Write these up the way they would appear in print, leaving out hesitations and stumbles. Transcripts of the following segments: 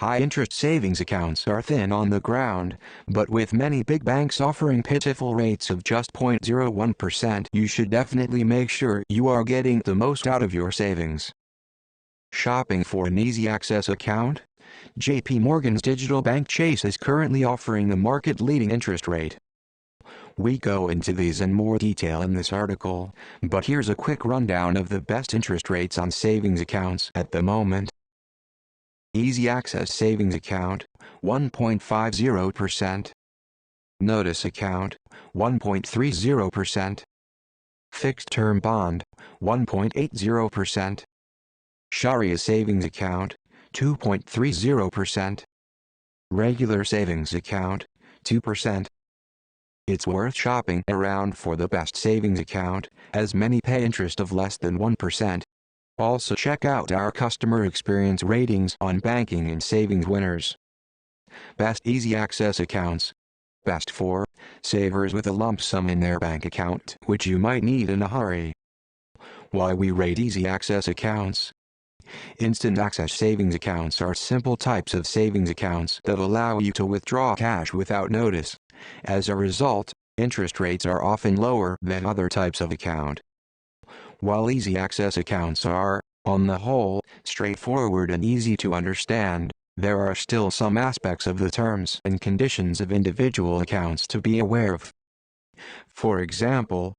High-interest savings accounts are thin on the ground, but with many big banks offering pitiful rates of just 0.01%, you should definitely make sure you are getting the most out of your savings. Shopping for an easy access account? JP Morgan's digital bank Chase is currently offering the market-leading interest rate. We go into these in more detail in this article, but here's a quick rundown of the best interest rates on savings accounts at the moment. Easy Access Savings Account, 1.50%. Notice Account, 1.30%. Fixed Term Bond, 1.80%. Sharia Savings Account, 2.30%. Regular Savings Account, 2%. It's worth shopping around for the best savings account, as many pay interest of less than 1%. Also check out our customer experience ratings on banking and savings winners. Best Easy Access Accounts. Best for savers with a lump sum in their bank account, which you might need in a hurry. Why we rate easy access accounts. Instant access savings accounts are simple types of savings accounts that allow you to withdraw cash without notice. As a result, interest rates are often lower than other types of account. While easy access accounts are, on the whole, straightforward and easy to understand, there are still some aspects of the terms and conditions of individual accounts to be aware of. For example,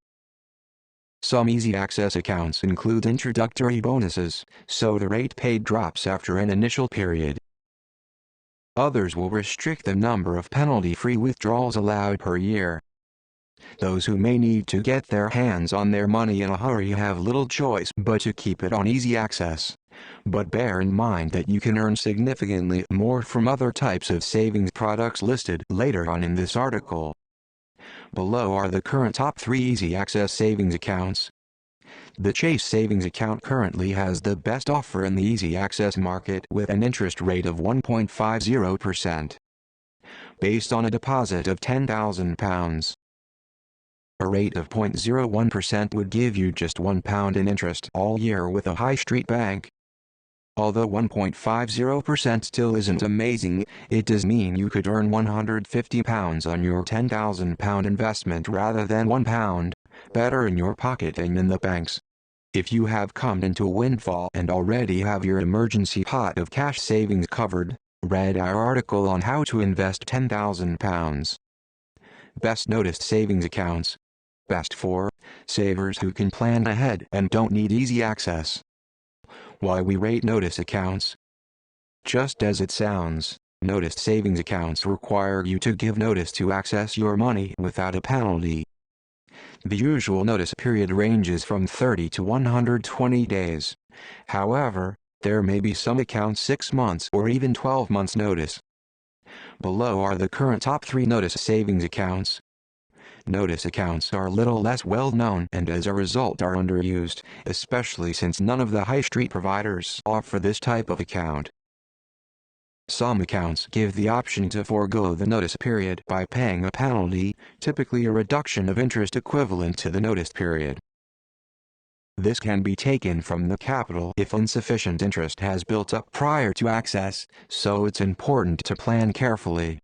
some easy access accounts include introductory bonuses, so the rate paid drops after an initial period. Others will restrict the number of penalty-free withdrawals allowed per year. Those who may need to get their hands on their money in a hurry have little choice but to keep it on easy access. But bear in mind that you can earn significantly more from other types of savings products listed later on in this article. Below are the current top 3 easy access savings accounts. The Chase Savings Account currently has the best offer in the easy access market with an interest rate of 1.50%. Based on a deposit of £10,000. A rate of 0.01% would give you just £1 in interest all year with a high street bank. Although 1.50% still isn't amazing, it does mean you could earn £150 on your £10,000 investment rather than £1, better in your pocket than in the banks. If you have come into a windfall and already have your emergency pot of cash savings covered, read our article on how to invest £10,000. Best Noticed Savings Accounts. Best for savers who can plan ahead and don't need easy access. Why we rate notice accounts. Just as it sounds, noticed savings accounts require you to give notice to access your money without a penalty. The usual notice period ranges from 30 to 120 days. However, there may be some accounts 6 months or even 12 months notice. Below are the current top 3 notice savings accounts. Notice accounts are a little less well known and as a result are underused, especially since none of the high street providers offer this type of account. Some accounts give the option to forego the notice period by paying a penalty, typically a reduction of interest equivalent to the notice period. This can be taken from the capital if insufficient interest has built up prior to access, so it's important to plan carefully.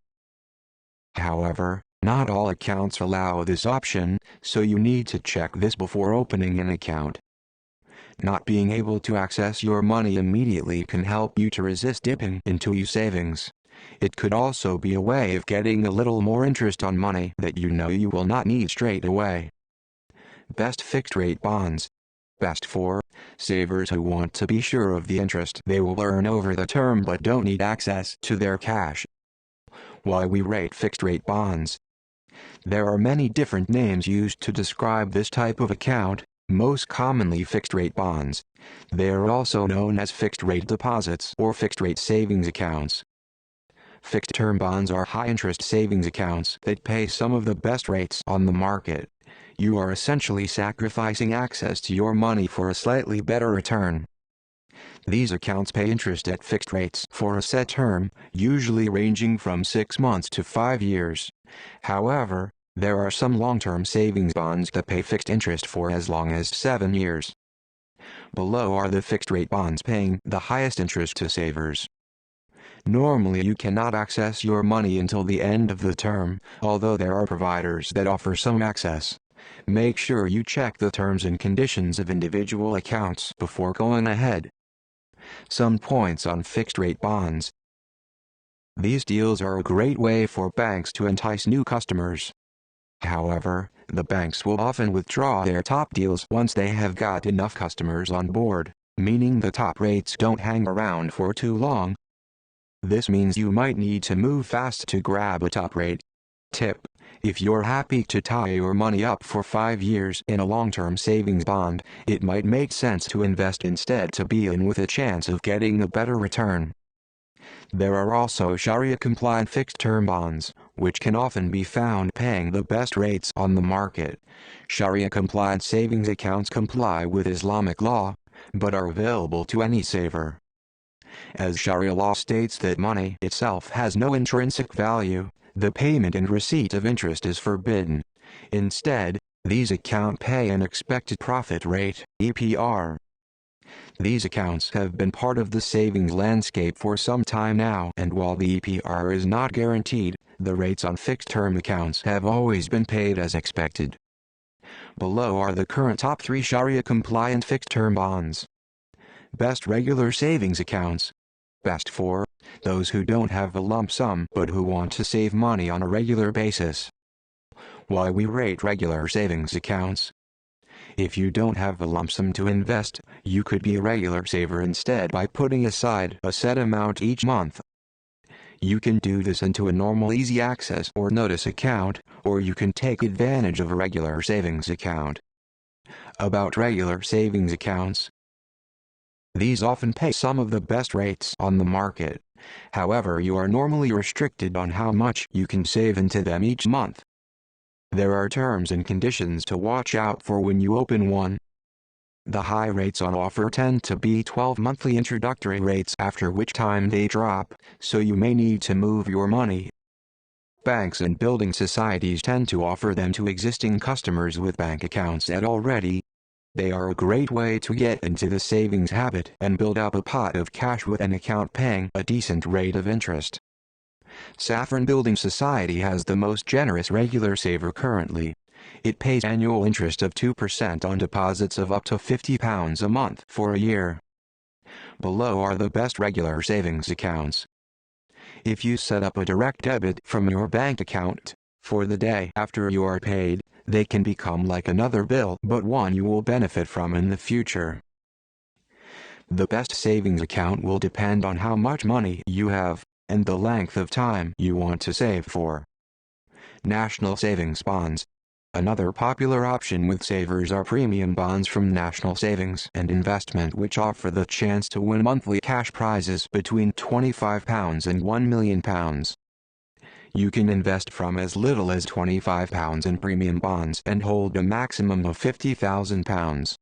However, not all accounts allow this option, so you need to check this before opening an account. Not being able to access your money immediately can help you to resist dipping into your savings. It could also be a way of getting a little more interest on money that you know you will not need straight away. Best Fixed Rate Bonds. Best for savers who want to be sure of the interest they will earn over the term but don't need access to their cash. Why we rate fixed rate bonds. There are many different names used to describe this type of account, most commonly fixed-rate bonds. They are also known as fixed-rate deposits or fixed-rate savings accounts. Fixed-term bonds are high-interest savings accounts that pay some of the best rates on the market. You are essentially sacrificing access to your money for a slightly better return. These accounts pay interest at fixed rates for a set term, usually ranging from 6 months to 5 years. However, there are some long-term savings bonds that pay fixed interest for as long as 7 years. Below are the fixed-rate bonds paying the highest interest to savers. Normally you cannot access your money until the end of the term, although there are providers that offer some access. Make sure you check the terms and conditions of individual accounts before going ahead. Some points on fixed-rate bonds. These deals are a great way for banks to entice new customers. However, the banks will often withdraw their top deals once they have got enough customers on board, meaning the top rates don't hang around for too long. This means you might need to move fast to grab a top rate. Tip: if you're happy to tie your money up for 5 years in a long-term savings bond, it might make sense to invest instead to be in with a chance of getting a better return. There are also Sharia-compliant fixed-term bonds, which can often be found paying the best rates on the market. Sharia-compliant savings accounts comply with Islamic law, but are available to any saver. As Sharia law states that money itself has no intrinsic value, the payment and receipt of interest is forbidden. Instead, these accounts pay an expected profit rate, EPR. These accounts have been part of the savings landscape for some time now, and while the EPR is not guaranteed, the rates on fixed-term accounts have always been paid as expected. Below are the current top 3 Sharia-compliant fixed-term bonds. Best regular savings accounts. Best for those who don't have a lump sum but who want to save money on a regular basis. Why we rate regular savings accounts. If you don't have a lump sum to invest, you could be a regular saver instead by putting aside a set amount each month. You can do this into a normal easy access or notice account, or you can take advantage of a regular savings account. About regular savings accounts. These often pay some of the best rates on the market. However, you are normally restricted on how much you can save into them each month. There are terms and conditions to watch out for when you open one. The high rates on offer tend to be 12 monthly introductory rates, after which time they drop, so you may need to move your money. Banks and building societies tend to offer them to existing customers with bank accounts already. They are a great way to get into the savings habit and build up a pot of cash with an account paying a decent rate of interest. Saffron Building Society has the most generous regular saver currently. It pays annual interest of 2% on deposits of up to £50 a month for a year. Below are the best regular savings accounts. If you set up a direct debit from your bank account for the day after you are paid, they can become like another bill, but one you will benefit from in the future. The best savings account will depend on how much money you have and the length of time you want to save for. National savings bonds. Another popular option with savers are premium bonds from National Savings and Investment, which offer the chance to win monthly cash prizes between £25 and £1 million. You can invest from as little as £25 in premium bonds and hold a maximum of £50,000.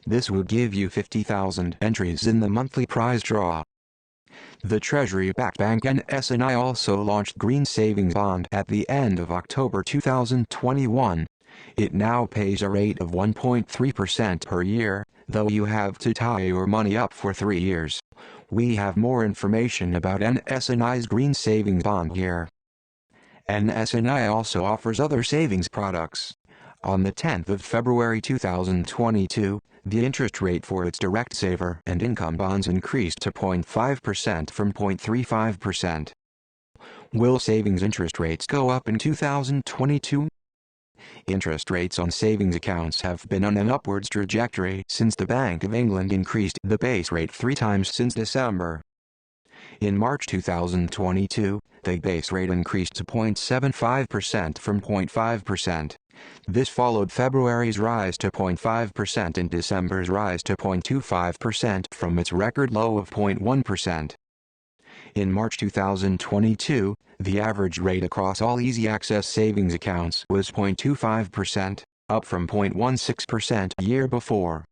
This would give you 50,000 entries in the monthly prize draw. The Treasury-backed bank NSNI also launched Green Savings Bond at the end of October 2021. It now pays a rate of 1.3% per year, though you have to tie your money up for 3 years. We have more information about NSNI's Green Savings Bond here. NSNI also offers other savings products. On the 10th of February 2022, the interest rate for its direct saver and income bonds increased to 0.5% from 0.35%. Will savings interest rates go up in 2022? Interest rates on savings accounts have been on an upwards trajectory since the Bank of England increased the base rate 3 times since December. In March 2022, the base rate increased to 0.75% from 0.5%. This followed February's rise to 0.5% and December's rise to 0.25% from its record low of 0.1%. In March 2022, the average rate across all easy access savings accounts was 0.25%, up from 0.16% a year before.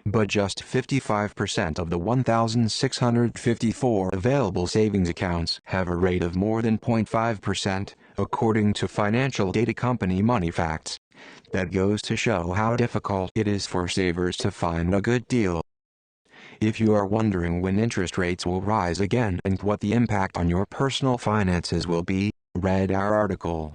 But just 55% of the 1,654 available savings accounts have a rate of more than 0.5%, according to financial data company MoneyFacts. That goes to show how difficult it is for savers to find a good deal. If you are wondering when interest rates will rise again and what the impact on your personal finances will be, read our article.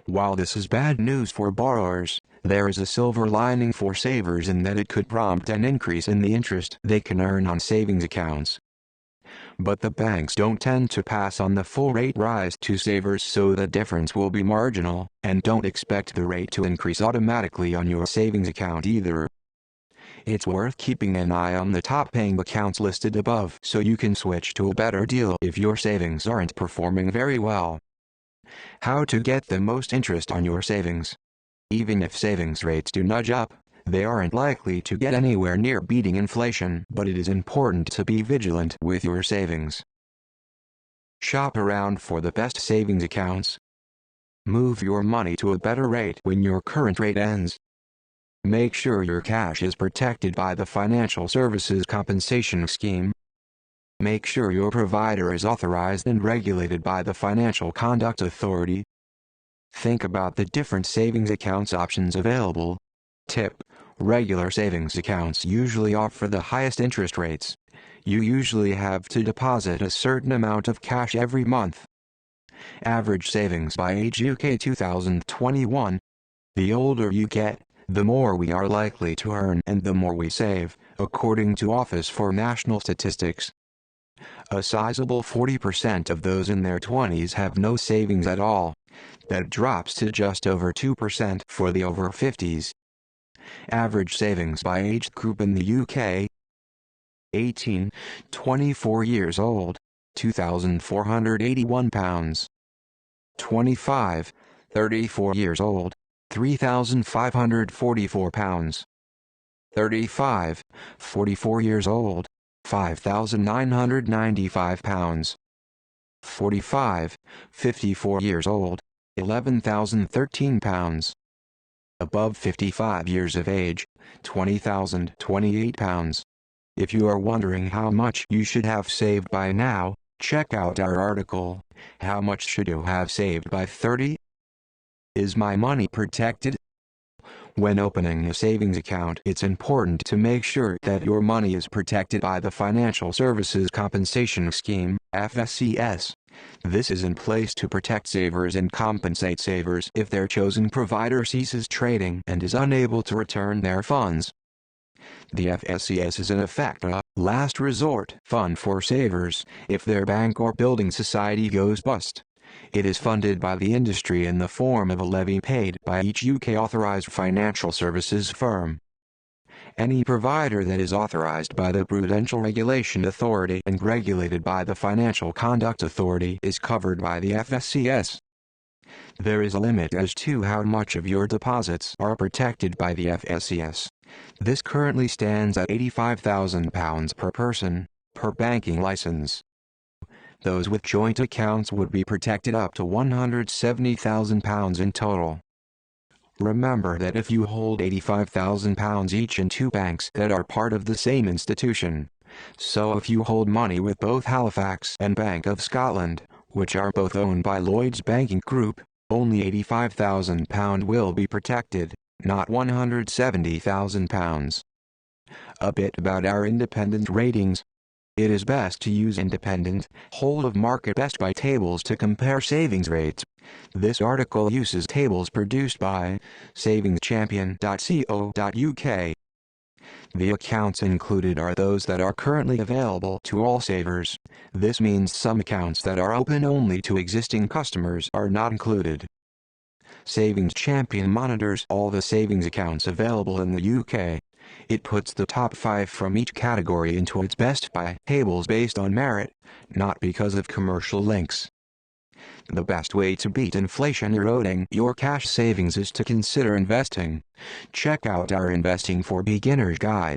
While this is bad news for borrowers, there is a silver lining for savers in that it could prompt an increase in the interest they can earn on savings accounts. But the banks don't tend to pass on the full rate rise to savers, so the difference will be marginal, and don't expect the rate to increase automatically on your savings account either. It's worth keeping an eye on the top paying accounts listed above so you can switch to a better deal if your savings aren't performing very well. How to get the most interest on your savings. Even if savings rates do nudge up, they aren't likely to get anywhere near beating inflation, but it is important to be vigilant with your savings. Shop around for the best savings accounts. Move your money to a better rate when your current rate ends. Make sure your cash is protected by the Financial Services Compensation Scheme. Make sure your provider is authorized and regulated by the Financial Conduct Authority. Think about the different savings accounts options available. Tip: regular savings accounts usually offer the highest interest rates. You usually have to deposit a certain amount of cash every month. Average savings by age UK 2021. The older you get, the more we are likely to earn and the more we save, according to Office for National Statistics. A sizable 40% of those in their 20s have no savings at all. That drops to just over 2% for the over 50s. Average savings by age group in the UK: 18, 24 years old, £2,481. 25, 34 years old, £3,544. 35, 44 years old, £5,995. 45, 54 years old, £11,013. Above 55 years of age, £20,028. If you are wondering how much you should have saved by now, check out our article, How Much Should You Have Saved by 30? Is My Money Protected? When opening a savings account, it's important to make sure that your money is protected by the Financial Services Compensation Scheme, FSCS. This is in place to protect savers and compensate savers if their chosen provider ceases trading and is unable to return their funds. The FSCS is in effect a last resort fund for savers if their bank or building society goes bust. It is funded by the industry in the form of a levy paid by each UK authorized financial services firm. Any provider that is authorized by the Prudential Regulation Authority and regulated by the Financial Conduct Authority is covered by the FSCS. There is a limit as to how much of your deposits are protected by the FSCS. This currently stands at £85,000 per person, per banking license. Those with joint accounts would be protected up to £170,000 in total. Remember that if you hold £85,000 each in two banks that are part of the same institution, so if you hold money with both Halifax and Bank of Scotland, which are both owned by Lloyds Banking Group, only £85,000 will be protected, not £170,000. A bit about our independent ratings. It is best to use independent, whole-of-market best-buy tables to compare savings rates. This article uses tables produced by savingschampion.co.uk. The accounts included are those that are currently available to all savers. This means some accounts that are open only to existing customers are not included. Savings Champion monitors all the savings accounts available in the UK. It puts the top 5 from each category into its best buy tables based on merit, not because of commercial links. The best way to beat inflation eroding your cash savings is to consider investing. Check out our Investing for Beginners guide.